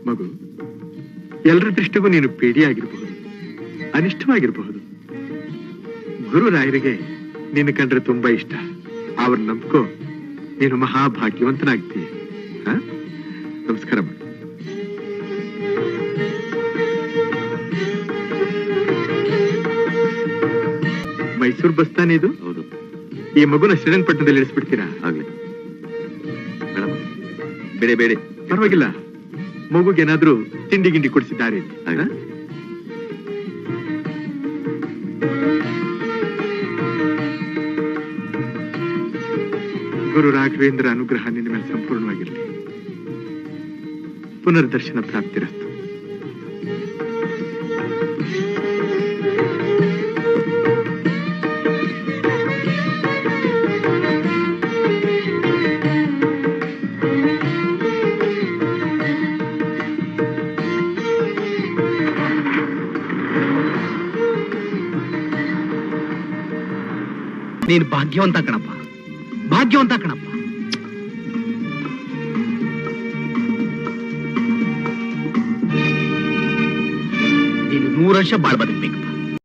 ಮಗು, ಎಲ್ಲರ ದೃಷ್ಟಿಗೂ ನೀನು ಪೇಡಿಯಾಗಿರಬಹುದು, ಅನಿಷ್ಟವಾಗಿರಬಹುದು. ಗುರುರಾಯರಿಗೆ ನಿನ್ನ ಕಂಡ್ರೆ ತುಂಬಾ ಇಷ್ಟ. ಅವ್ರ ನಂಬ್ಕೋ, ನೀನು ಮಹಾಭಾಗ್ಯವಂತನಾಗ್ತೀಯ. ನಮಸ್ಕಾರ ಮಾಡು. ಮೈಸೂರು ಬಸ್ ತಾನೇ ಇದು? ಹೌದು. ಈ ಮಗುನ ಶ್ರೀರಂಗಪಟ್ಟಣದಲ್ಲಿ ಇಳಿಸ್ಬಿಡ್ತೀರಾ? ಆಗ್ಲಿ ಮೇಡಮ್. ಬೇಡ ಬೇಡ, ಪರವಾಗಿಲ್ಲ. ಮಗುಗೇನಾದ್ರೂ ತಿಂಡಿ ಗಿಂಡಿ ಕೊಡಿಸಿದ್ದಾರೆ? ಗುರು ರಾಘವೇಂದ್ರ ಅನುಗ್ರಹ ನಿನ್ನ ಮೇಲೆ ಸಂಪೂರ್ಣವಾಗಿರಲಿ. ಪುನರ್ದರ್ಶನ ಪ್ರಾಪ್ತಿರಸ್ತು. ನೀನು ಭಾಗ್ಯವಂತ ಕಣಪ್ಪ, ಭಾಗ್ಯವಂತ ಕಣಪ್ಪ. ನೀನು 100 ವರ್ಷ ಬಾಳ್ ಬದುಕಬೇಕಪ್ಪ.